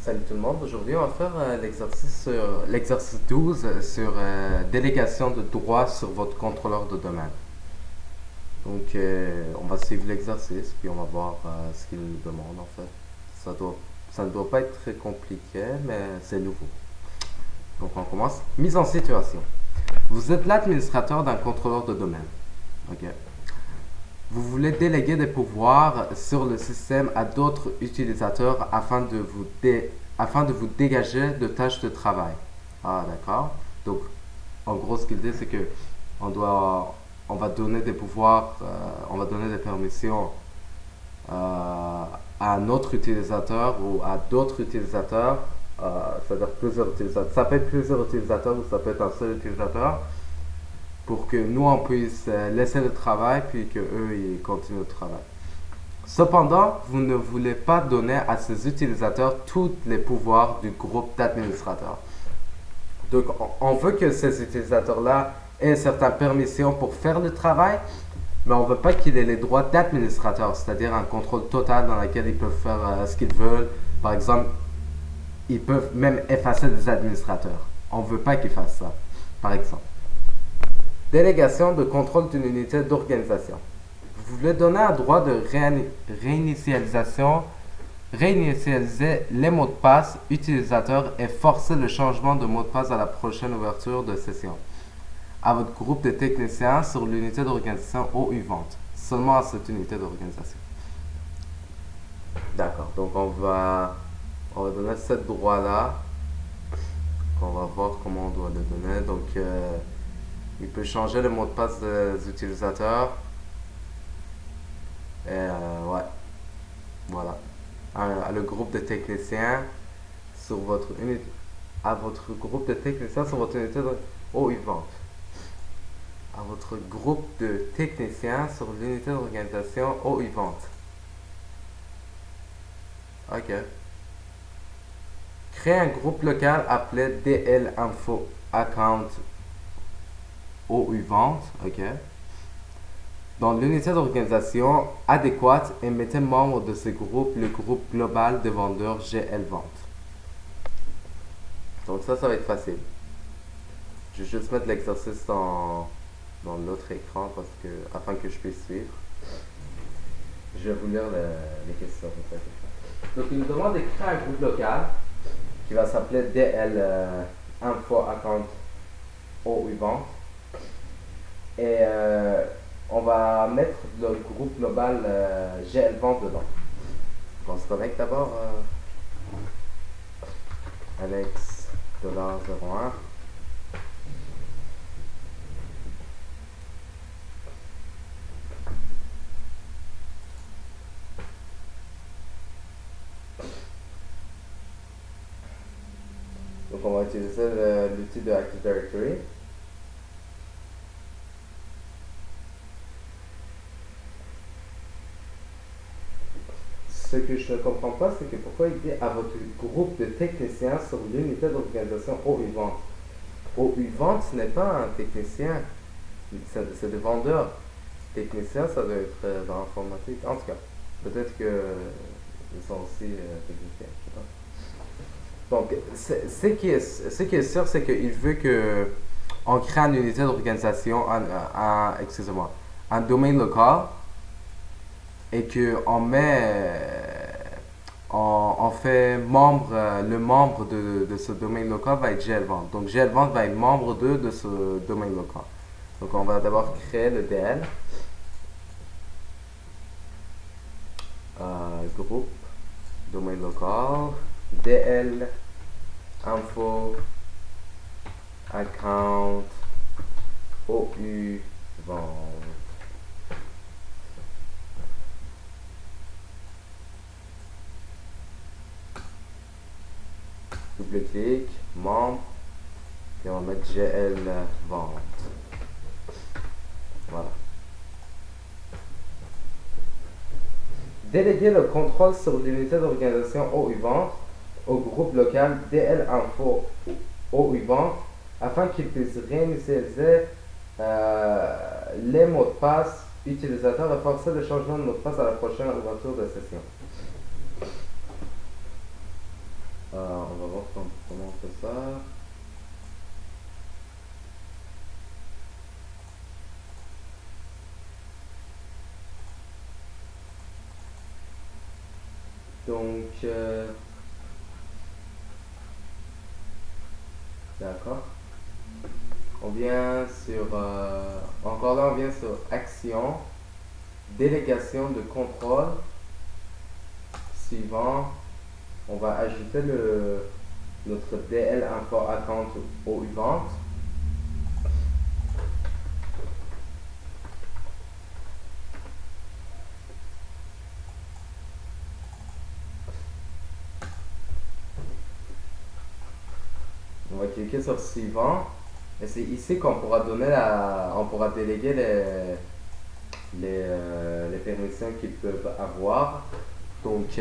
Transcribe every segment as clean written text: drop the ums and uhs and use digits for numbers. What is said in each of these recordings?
Salut tout le monde, aujourd'hui on va faire l'exercice 12 sur délégation de droits sur votre contrôleur de domaine. Donc on va suivre l'exercice puis on va voir ce qu'il nous demande en fait. Ça ne doit pas être très compliqué mais c'est nouveau. Donc on commence. Mise en situation. Vous êtes l'administrateur d'un contrôleur de domaine. Ok. Vous voulez déléguer des pouvoirs sur le système à d'autres utilisateurs afin de vous dégager de tâches de travail. Ah, d'accord. Donc, en gros, ce qu'il dit, c'est que on doit, on va donner des pouvoirs, on va donner des permissions à un autre utilisateur ou à d'autres utilisateurs, c'est-à-dire plusieurs utilisateurs. Ça peut être plusieurs utilisateurs ou ça peut être un seul utilisateur pour que nous on puisse laisser le travail puis que eux ils continuent le travail. Cependant, vous ne voulez pas donner à ces utilisateurs tous les pouvoirs du groupe d'administrateurs. Donc, on veut que ces utilisateurs-là aient certaines permissions pour faire le travail, mais on ne veut pas qu'ils aient les droits d'administrateur, c'est-à-dire un contrôle total dans lequel ils peuvent faire ce qu'ils veulent. Par exemple, ils peuvent même effacer des administrateurs. On ne veut pas qu'ils fassent ça, par exemple. Délégation de contrôle d'une unité d'organisation. Vous voulez donner un droit de réinitialisation, réinitialiser les mots de passe utilisateurs et forcer le changement de mot de passe à la prochaine ouverture de session. À votre groupe de techniciens sur l'unité d'organisation OU-Vente. Seulement à cette unité d'organisation. D'accord, donc on va donner ce droit-là. On va voir comment on doit le donner. Donc, il peut changer le mot de passe des utilisateurs. Et ouais, voilà. Le groupe de techniciens sur votre unité. À votre groupe de techniciens sur votre unité de. Oh, ils vendent. À votre groupe de techniciens sur l'unité d'organisation. Oh, ils vendent. Ok. Créer un groupe local appelé DL Info Account OU Vente. Ok. Dans l'unité d'organisation adéquate et mettez membre de ce groupe le groupe global de vendeurs GL Vente. Donc ça va être facile. Je vais juste mettre l'exercice dans l'autre écran afin que je puisse suivre. Je vais vous lire les questions. Donc il nous demande de créer un groupe local qui va s'appeler DL Info Account OU Vente. Et on va mettre le groupe global GL Vente dedans. On se connecte d'abord. Alex $01. Donc on va utiliser l'outil de Active Directory. Ce que je ne comprends pas, c'est que pourquoi il dit à votre groupe de techniciens sur l'unité d'organisation OU-Vente. OU-Vente, ce n'est pas un technicien, c'est des vendeurs. Technicien, ça doit être dans l'informatique. En tout cas, peut-être qu'ils sont aussi techniciens. Je sais pas. Donc, ce qui est sûr, c'est qu'il veut que on crée une unité d'organisation, excusez-moi, un domaine local et qu'on met, on fait membre, le membre de ce domaine local va être GLVent. Donc GLVent va être membre de ce domaine local. Donc on va d'abord créer le DL, groupe, domaine local, DL, info, account, OU, vente. Double-clic, membre, et on va mettre GL vente. Voilà. Déléguer le contrôle sur l'unité d'organisation OU Vente au groupe local DL Info OU Vente afin qu'il puisse réinitialiser les mots de passe utilisateurs et forcer le changement de mot de passe à la prochaine ouverture de session. Donc, d'accord. On vient sur, encore là, on vient sur action, délégation de contrôle. Suivant, on va ajouter notre DL info account au event. On va cliquer sur suivant. Et c'est ici qu'on pourra on pourra déléguer les permissions qu'ils peuvent avoir. Donc,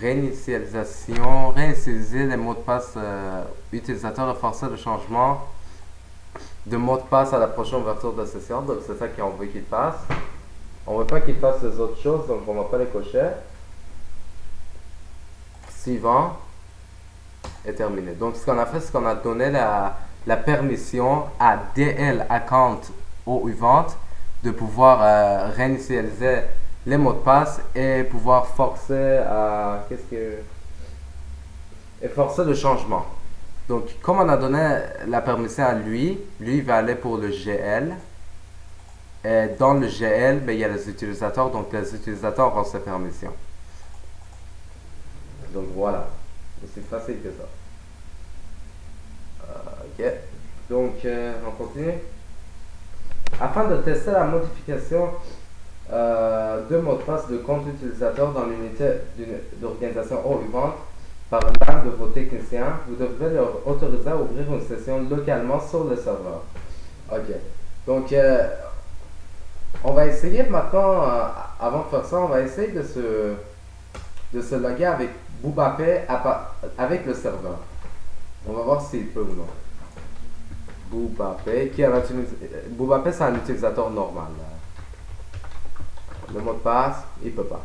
réinitialiser les mots de passe utilisateurs et forcer le changement de mot de passe à la prochaine ouverture de session. Donc, c'est ça qu'on veut qu'il fasse. On veut pas qu'il fasse les autres choses, donc on va pas les cocher. Suivant est terminé. Donc, ce qu'on a fait, c'est qu'on a donné la permission à DL account au event de pouvoir réinitialiser les mots de passe et pouvoir forcer et forcer le changement. Donc, comme on a donné la permission à lui il va aller pour le GL. Et dans le GL, ben, il y a les utilisateurs, donc les utilisateurs ont ces permissions. Donc voilà, c'est facile que ça. Ok, donc on continue. Afin de tester la modification de mot de passe de compte utilisateur dans l'unité d'organisation au event par l'un de vos techniciens, vous devrez leur autoriser à ouvrir une session localement sur le serveur. Ok, donc on va essayer maintenant, avant de faire ça, on va essayer de se loguer avec Boubapé avec le serveur. On va voir s'il peut ou non. Boubapé, Boubapé c'est un utilisateur normal. Le mot de passe, il peut pas.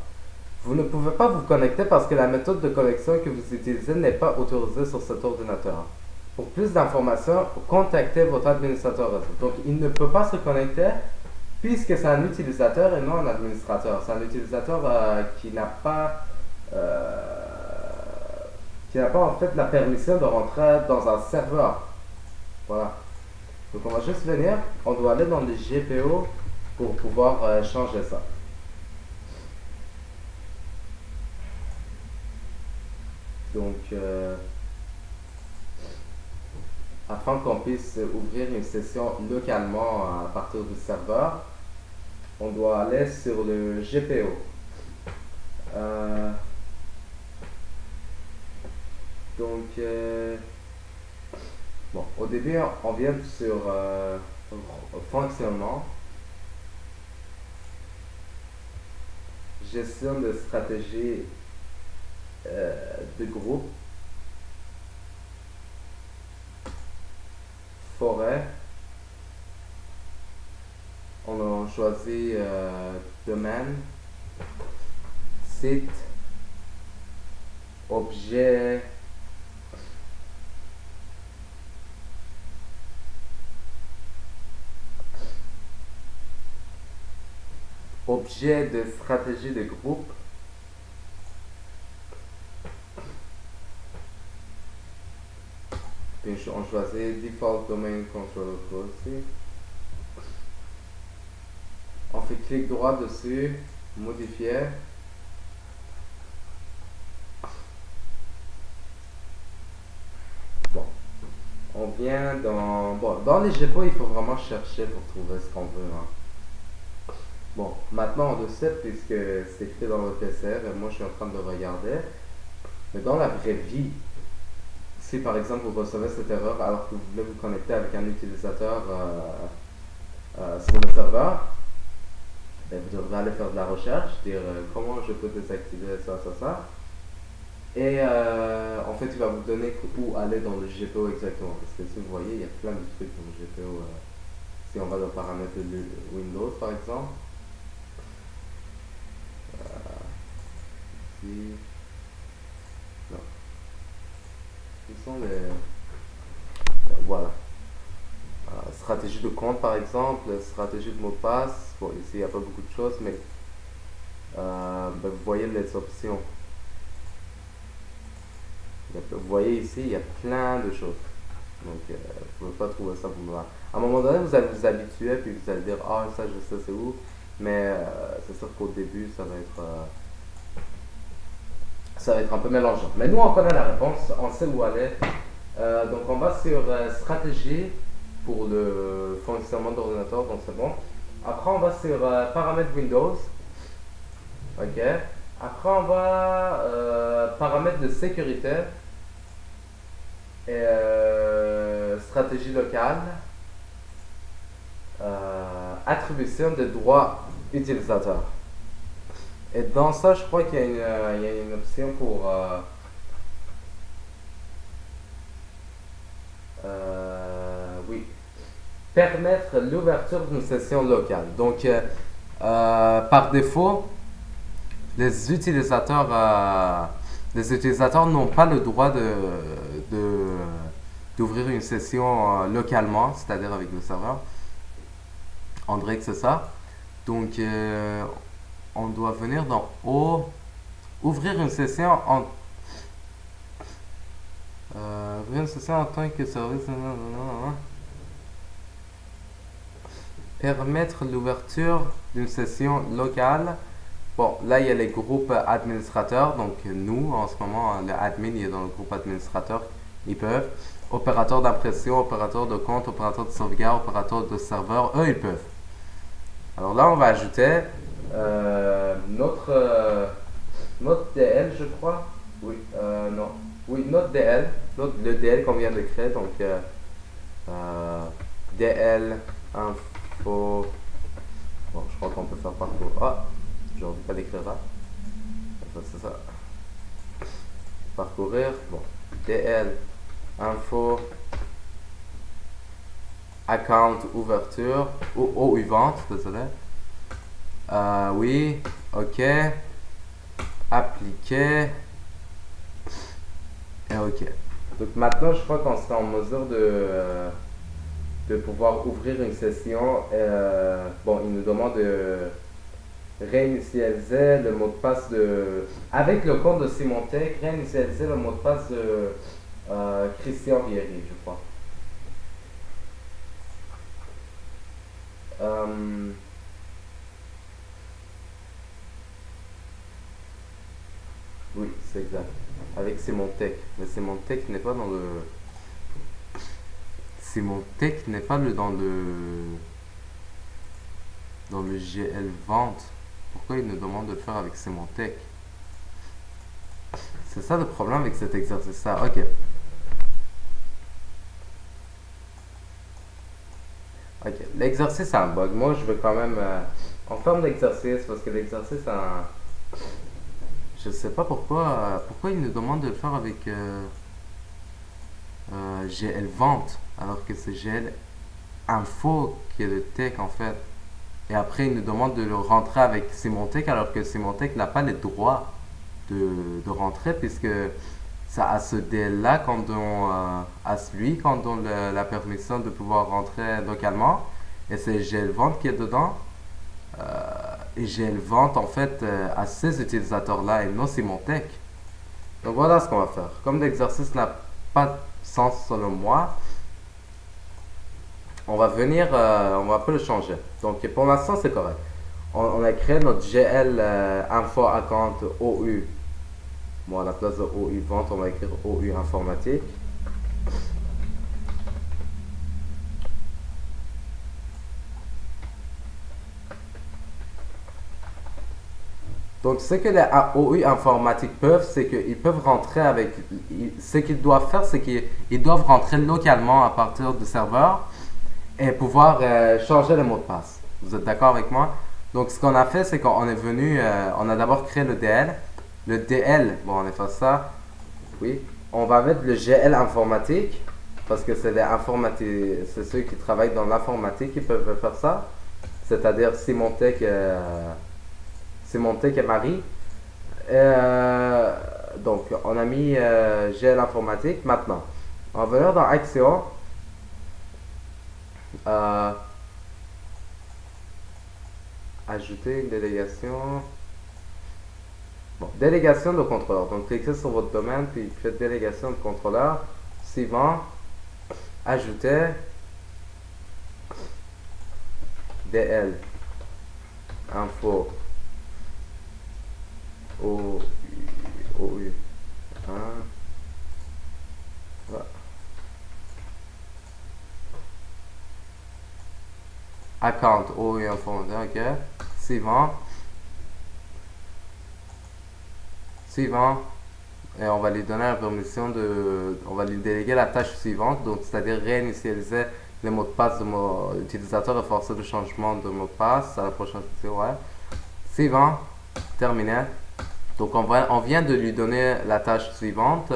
Vous ne pouvez pas vous connecter parce que la méthode de connexion que vous utilisez n'est pas autorisée sur cet ordinateur. Pour plus d'informations, contactez votre administrateur réseau. Donc, il ne peut pas se connecter puisque c'est un utilisateur et non un administrateur. C'est un utilisateur qui n'a pas en fait la permission de rentrer dans un serveur. Voilà. Donc, on va juste venir. On doit aller dans les GPO pour pouvoir changer ça. Donc, afin qu'on puisse ouvrir une session localement à partir du serveur, on doit aller sur le GPO. Donc, bon, au début, on vient sur fonctionnement, gestion de stratégie de groupe, forêt. On a choisi domaine, site, objet, objet de stratégie de groupe. Puis on choisit Default Domain Controller Policy. On fait clic droit dessus, modifier. Bon, on vient dans les GPO, il faut vraiment chercher pour trouver ce qu'on veut. Hein. Bon, maintenant on le sait puisque c'est écrit dans le PCR et moi je suis en train de regarder. Mais dans la vraie vie, si par exemple vous recevez cette erreur alors que vous voulez vous connecter avec un utilisateur sur le serveur, ben, vous devrez aller faire de la recherche, dire comment je peux désactiver ça. Et en fait, il va vous donner où aller dans le GPO exactement. Parce que si vous voyez, il y a plein de trucs dans le GPO. Si on va dans paramètres de Windows par exemple. Ici. Non. Où sont les. Voilà. Stratégie de compte par exemple, stratégie de mot de passe. Bon, ici il n'y a pas beaucoup de choses, mais ben, vous voyez les options. Vous voyez ici, il y a plein de choses. Donc, vous ne pouvez pas trouver ça pour moi. À un moment donné, vous allez vous habituer, puis vous allez dire, ah, ça, je sais, c'est où. Mais c'est sûr qu'au début, ça va être un peu mélangeant. Mais nous, on connaît la réponse, on sait où aller. Donc, on va sur stratégie pour le fonctionnement d'ordinateur, donc c'est bon. Après, on va sur paramètres Windows. Ok. Après, on va paramètres de sécurité et stratégie locale. Attribution de droits utilisateurs. Et dans ça, je crois qu'il y a une option pour oui, permettre l'ouverture d'une session locale. Donc, par défaut, les utilisateurs, euh, les utilisateurs n'ont pas le droit de- d'ouvrir une session localement, c'est-à-dire avec le serveur. On dirait que c'est ça. Donc, on doit venir dans ouvrir une session ouvrir une session en tant que service. Permettre l'ouverture d'une session locale. Bon, là, il y a les groupes administrateurs. Donc, nous, en ce moment, le admin, il est dans le groupe administrateur. Ils peuvent. Opérateurs d'impression, opérateurs de compte, opérateurs de sauvegarde, opérateurs de serveur, eux, ils peuvent. Alors là, on va ajouter notre DL, je crois. Oui, non. Oui, notre DL. Le DL qu'on vient de créer. Donc, euh, DL info. Bon, je crois qu'on peut faire parcours. Ah, j'ai envie pas d'écrire là. Enfin, c'est ça. Parcourir. Bon, DL info account ouverture ou vente, désolé. Oui, ok. Appliquer. Et ok. Donc maintenant, je crois qu'on sera en mesure de pouvoir ouvrir une session. Bon, il nous demande de réinitialiser le mot de passe de... Avec le compte de Simontech, réinitialiser le mot de passe de Christian Vieri, je crois. Euh, oui, c'est exact. Avec Simontech. Mais Simontech n'est pas dans le... Simontech n'est pas dans le GL vente. Pourquoi il nous demande de le faire avec Simontech? C'est ça le problème avec cet exercice-là. Ok. Ok. L'exercice a un bug. Moi, je veux quand même. On ferme l'exercice parce que l'exercice a un. Je sais pas pourquoi il nous demande de le faire avec GL vente alors que c'est GL info qui est le tech en fait. Et après, il nous demande de le rentrer avec Simontech alors que Simontech n'a pas les droits de rentrer puisque ça a ce DL-là quand on a celui quand on la permission de pouvoir rentrer localement et c'est GL Vente qui est dedans et GL Vente en fait à ces utilisateurs-là et non Simontech. Donc voilà ce qu'on va faire. Comme l'exercice n'a pas de sens selon moi, on va venir, on va un peu le changer. Donc pour l'instant c'est correct. On a créé notre GL info account OU. Bon, à la place de OU vente, on va écrire OU informatique. Donc, ce que les OU informatiques peuvent, c'est qu'ils peuvent rentrer avec. Ce qu'ils doivent faire, c'est qu'ils doivent rentrer localement à partir du serveur et pouvoir changer le mot de passe. Vous êtes d'accord avec moi? Donc, ce qu'on a fait, c'est qu'on est venu. On a d'abord créé le DL. Le DL, bon, on a fait ça. Oui. On va mettre le GL informatique parce que c'est ceux qui travaillent dans l'informatique qui peuvent faire ça. C'est-à-dire Simontech et Marie. Donc, on a mis GL informatique. Maintenant, on va venir dans Action. Euh, Ajouter une délégation. Bon, délégation de contrôleur. Donc, cliquez sur votre domaine, puis faites délégation de contrôleur. Suivant, ajouter DL, info, OU, OU, hein, voilà. Account, OU, info, ok. Suivant, suivant, et on va lui donner la permission on va lui déléguer la tâche suivante, donc c'est-à-dire réinitialiser les mots de passe de mon utilisateur et forcer le changement de mot de passe à la prochaine session, ouais. Suivant, terminé. Donc on vient de lui donner la tâche suivante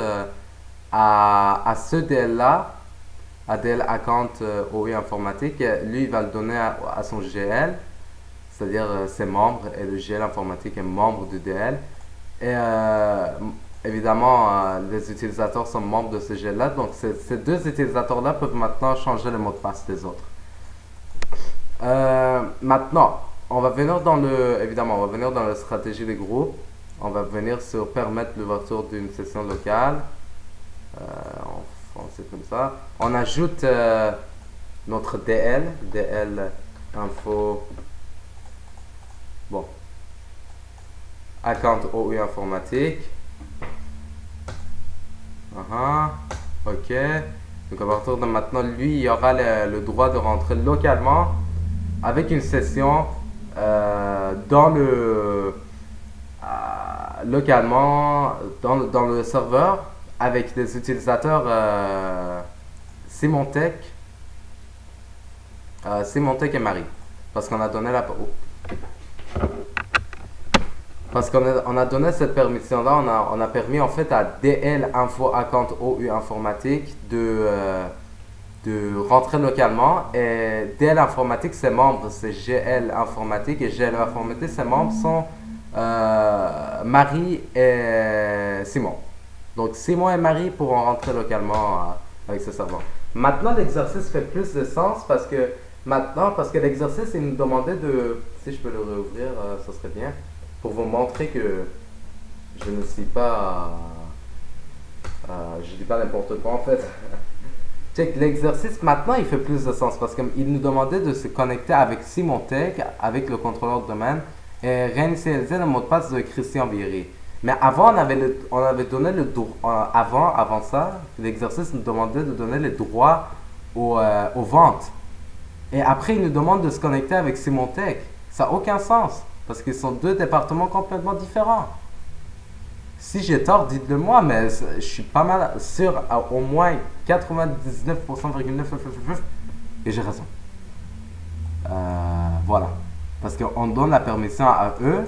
à ce DL-là, à DL Account OU informatique. Lui, il va le donner à son GL, c'est-à-dire ses membres, et le GL informatique est membre du DL. Et évidemment, les utilisateurs sont membres de ce GL-là, donc ces deux utilisateurs-là peuvent maintenant changer le mot de passe des autres. Maintenant, on va venir évidemment, on va venir dans la stratégie des groupes. On va venir sur permettre l'ouverture d'une session locale. C'est comme ça. On ajoute notre DL info. Bon. Account OU informatique. Ok. Donc à partir de maintenant, lui, il aura le droit de rentrer localement avec une session localement dans le serveur avec des utilisateurs Symantec et Marie, parce qu'on a donné on a donné cette permission là, on a permis en fait à DL info account OU informatique de rentrer localement, et DL informatique ses membres c'est GL informatique, et GL informatique ses membres sont Marie et Simon. Donc Simon et Marie pourront rentrer localement avec ce serveur. Maintenant l'exercice fait plus de sens parce que l'exercice il nous demandait si je peux le réouvrir, ça serait bien, pour vous montrer que je ne suis pas je dis pas n'importe quoi en fait. Check, l'exercice maintenant il fait plus de sens parce qu'il nous demandait de se connecter avec Symantec, avec le contrôleur de domaine, et réinitialiser le mot de passe de Christian Vieri. Mais avant, on avait donné le droit. Avant ça, l'exercice nous demandait de donner les droits aux ventes. Et après, il nous demande de se connecter avec Symantec. Ça n'a aucun sens parce qu'ils sont deux départements complètement différents. Si j'ai tort, dites-le moi, mais je suis pas mal sûr à au moins 99,9% et j'ai raison. Voilà. Parce qu'on donne la permission à eux,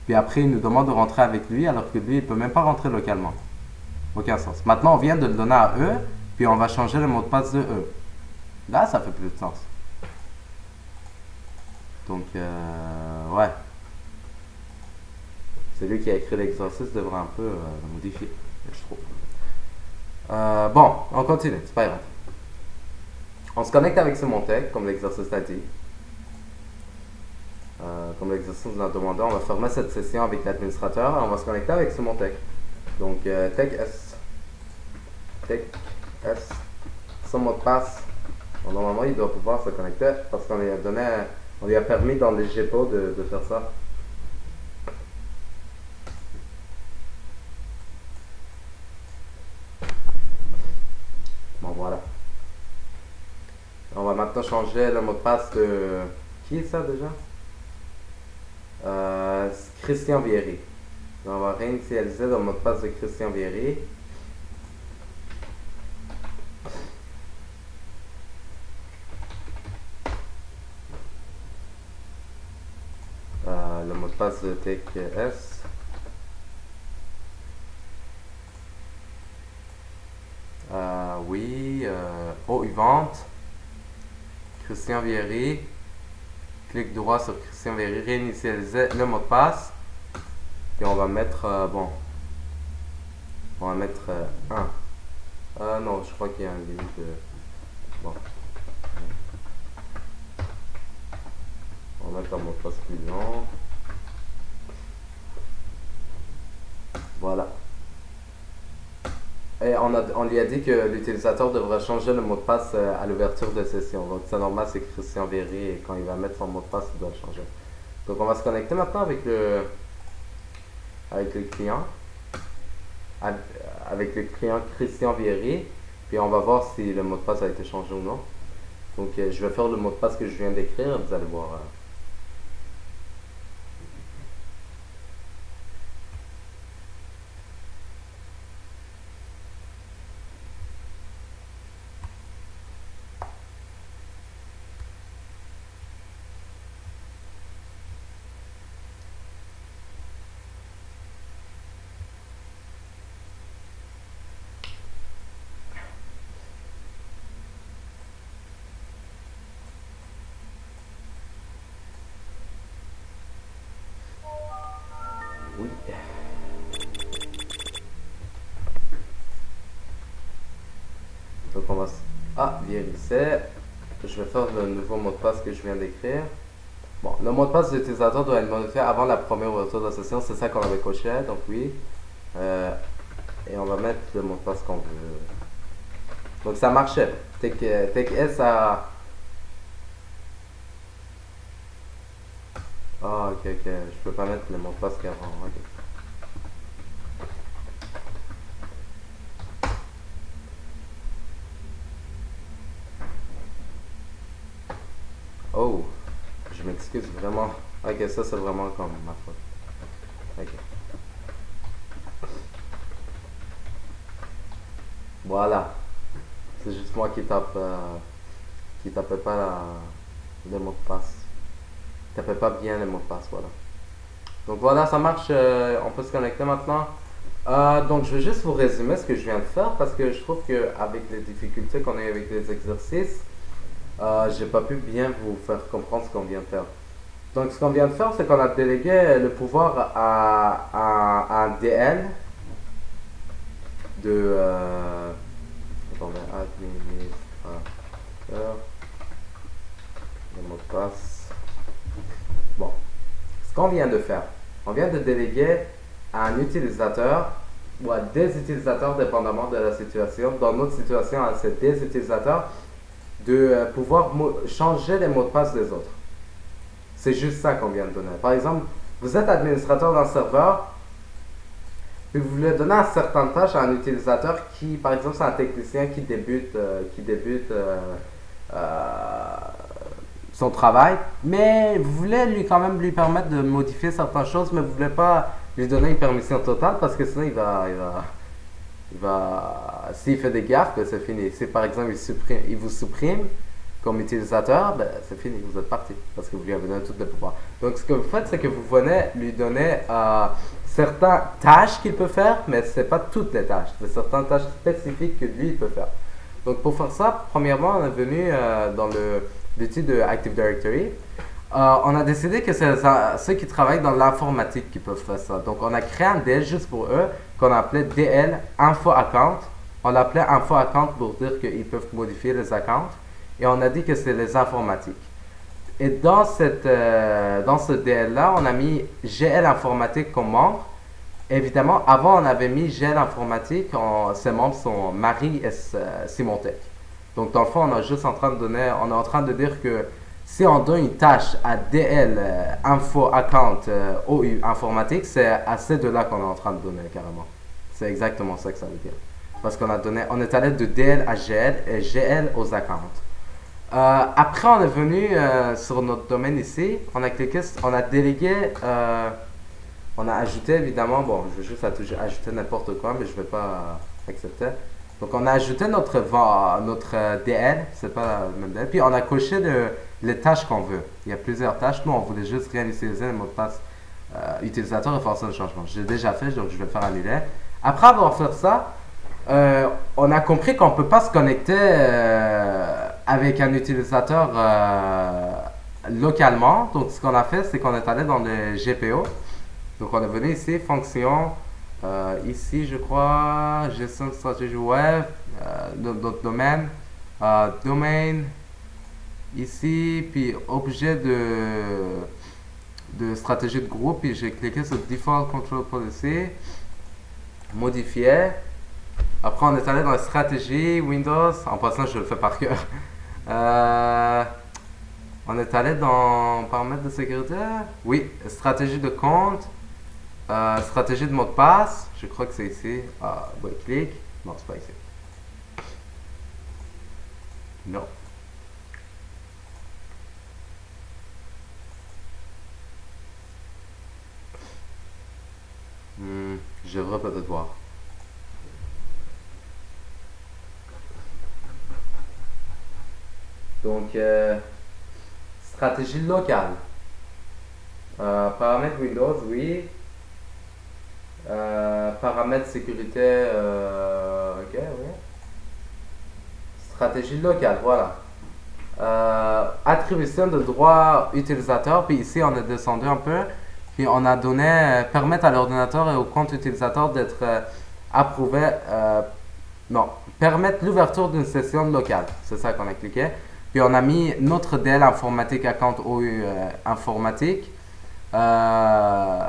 puis après ils nous demandent de rentrer avec lui, alors que lui il peut même pas rentrer localement. Aucun sens. Maintenant on vient de le donner à eux, puis on va changer le mot de passe de eux. Là ça fait plus de sens. Donc ouais. Celui qui a écrit l'exercice devrait un peu le modifier, je trouve. Bon, on continue, c'est pas grave. On se connecte avec Symantec, comme l'exercice l'a dit. Comme l'exercice nous l'a demandé, on va fermer cette session avec l'administrateur et on va se connecter avec Symantec. Donc, TechS, son mot de passe. Bon, normalement, il doit pouvoir se connecter parce qu'on lui a permis dans les GPO de faire ça. Bon, voilà. On va maintenant changer le mot de passe de... Qui est ça déjà? Christian Vieri. On va réinitialiser le mot de passe de Christian Vieri. Le mot de passe de TechS. Oui. OU vente. Christian Vieri. Clic droit sur Christian Vieri, réinitialiser le mot de passe. Et on va mettre, on va mettre 1. Non, je crois qu'il y a une limite. Bon. On va mettre un mot de passe plus long. Voilà. Et on lui a dit que l'utilisateur devrait changer le mot de passe à l'ouverture de session. Donc c'est normal, c'est Christian Véry et quand il va mettre son mot de passe, il doit le changer. Donc on va se connecter maintenant avec le client, avec le client Christian Véry, puis on va voir si le mot de passe a été changé ou non. Donc je vais faire le mot de passe que je viens d'écrire, vous allez voir. Oui. Donc on va... Ah, vérifier. Je vais faire le nouveau mot de passe que je viens d'écrire. Bon, le mot de passe de l'utilisateur doit être modifié avant la première ouverture de la session. C'est ça qu'on avait coché, donc oui. Euh, et on va mettre le mot de passe qu'on veut. Donc ça marchait. TechS a... Ah, ok, ok. Je peux pas mettre le mot de passe qu'avant. Ok. Oh, je m'excuse vraiment. Ok, ça c'est vraiment comme ma faute. Ok. Voilà. C'est juste moi qui tapais pas le mot de passe. Tapais pas bien le mot de passe, voilà. Donc voilà, ça marche. On peut se connecter maintenant. Donc je vais juste vous résumer ce que je viens de faire parce que je trouve que avec les difficultés qu'on a avec les exercices, j'ai pas pu bien vous faire comprendre ce qu'on vient de faire. Donc ce qu'on vient de faire, c'est qu'on a délégué le pouvoir à un DL de attendez, administrateur, le mot de passe. Bon, ce qu'on vient de faire, on vient de déléguer à un utilisateur ou à des utilisateurs dépendamment de la situation. Dans notre situation, c'est des utilisateurs de pouvoir changer les mots de passe des autres. C'est juste ça qu'on vient de donner. Par exemple, vous êtes administrateur d'un serveur et vous voulez donner un certain tâche à un utilisateur qui, par exemple, c'est un technicien qui débute son travail, mais vous voulez quand même lui permettre de modifier certaines choses, mais vous voulez pas lui donner une permission totale parce que sinon s'il fait des gaffes, ben c'est fini. Si par exemple il vous supprime comme utilisateur, ben c'est fini, vous êtes parti parce que vous lui avez donné tout le pouvoir. Donc ce que vous faites, c'est que vous venez lui donner certaines tâches qu'il peut faire, mais ce n'est pas toutes les tâches, c'est certaines tâches spécifiques que lui il peut faire. Donc pour faire ça, premièrement, on est venu dans l'outil de Active Directory. On a décidé que c'est ceux qui travaillent dans l'informatique qui peuvent faire ça. Donc on a créé un DL juste pour eux qu'on appelait DL Info Account. On l'appelait Info Account pour dire qu'ils peuvent modifier les accounts. Et on a dit que c'est les informatiques. Et dans ce DL-là, on a mis GL Informatique comme membre. Évidemment, avant, on avait mis GL Informatique. Ses membres sont Marie et Simontech. Donc, dans le fond, on est en train de dire que si on donne une tâche à DL Info Account OU Informatique, c'est à ces deux-là qu'on est en train de donner carrément. C'est exactement ça que ça veut dire. Parce on est allé de DL à GL et GL aux accounts. Après, on est venu sur notre domaine ici. On a cliqué, on a délégué, on a ajouté évidemment, bon, je vais juste ajouter n'importe quoi, mais je ne vais pas accepter. Donc, on a ajouté notre DL, c'est pas le même DL. Puis, on a coché les tâches qu'on veut. Il y a plusieurs tâches. Nous, on voulait juste réinitialiser le mot de passe utilisateur et forcer le changement. J'ai déjà fait, donc je vais le faire annuler. Après avoir fait ça, on a compris qu'on ne peut pas se connecter avec un utilisateur localement. Donc, ce qu'on a fait, c'est qu'on est allé dans le GPO. Donc, on est venu ici, fonction, ici, je crois, gestion de stratégie web, notre domaine, domaine, ici, puis objet de stratégie de groupe, puis j'ai cliqué sur Default Control Policy. modifier. Après, on est allé dans la stratégie Windows. En passant, je le fais par cœur. Euh, on est allé dans paramètres de sécurité. Oui, stratégie de compte. Stratégie de mot de passe. Je crois que c'est ici. Ah, ouais, clic. Non, c'est pas ici. Non. Je devrais peut-être voir. Donc, stratégie locale. Paramètres Windows, oui. Paramètres sécurité, ok, oui. Stratégie locale, voilà. Attribution de droits utilisateurs, puis ici on est descendu un peu, puis on a donné permettre à l'ordinateur et au compte utilisateur d'être approuvé, non, permettre l'ouverture d'une session locale, c'est ça qu'on a cliqué. Puis on a mis notre DL informatique account OU informatique euh,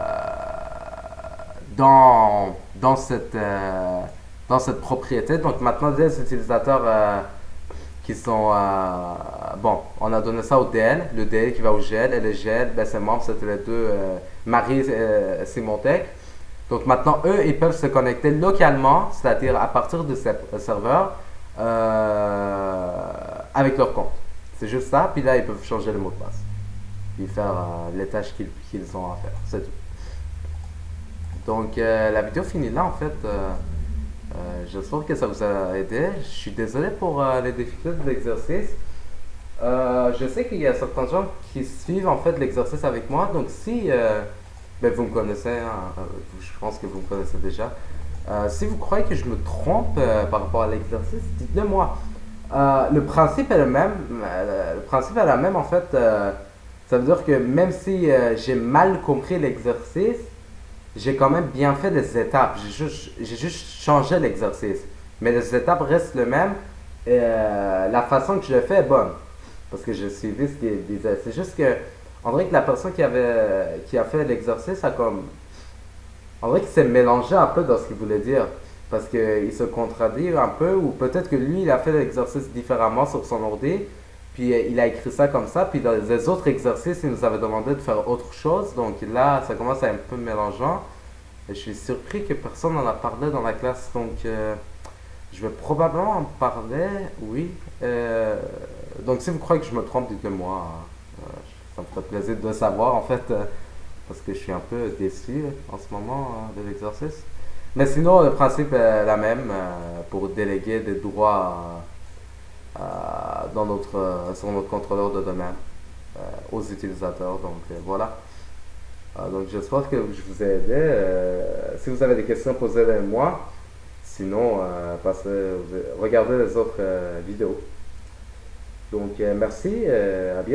dans cette propriété. Donc maintenant, les utilisateurs qui sont... bon, on a donné ça au DL, le DL qui va au GL, et le GL, ben, ses membres, c'était les deux, Marie et Simontech. Donc maintenant, eux, ils peuvent se connecter localement, c'est-à-dire à partir de ces serveurs, avec leur compte. C'est juste ça, puis là, ils peuvent changer le mot de passe, puis faire les tâches qu'ils ont à faire, c'est tout. Donc la vidéo finit là, en fait. J'espère que ça vous a aidé. Je suis désolé pour les difficultés de l'exercice. Je sais qu'il y a certains gens qui suivent en fait l'exercice avec moi. Donc si ben, vous me connaissez, hein, je pense que vous me connaissez déjà. Si vous croyez que je me trompe par rapport à l'exercice, dites-le moi. Le principe est le même. Le principe est le même en fait. Ça veut dire que même si j'ai mal compris l'exercice, j'ai quand même bien fait les étapes. J'ai juste changé l'exercice. Mais les étapes restent les mêmes. Et la façon que je l'ai fait est bonne. Parce que j'ai suivi ce qu'il disait. C'est juste que, on dirait que la personne qui a fait l'exercice a comme. On dirait qu'il s'est mélangé un peu dans ce qu'il voulait dire. Parce qu'il se contradit un peu. Ou peut-être que lui, il a fait l'exercice différemment sur son ordi. Puis il a écrit ça comme ça. Puis dans les autres exercices, il nous avait demandé de faire autre chose. Donc là, ça commence à être un peu mélangeant. Et je suis surpris que personne n'en a parlé dans la classe. Donc je vais probablement en parler. Oui. Donc si vous croyez que je me trompe, dites-le moi. Ça me ferait plaisir de le savoir en fait. Parce que je suis un peu déçu en ce moment de l'exercice. Mais sinon, le principe est la même pour déléguer des droits sur notre contrôleur de domaine aux utilisateurs. Donc voilà. Donc j'espère que je vous ai aidé. Si vous avez des questions, posez-les-moi. Sinon, regardez les autres vidéos. Donc merci, à bientôt.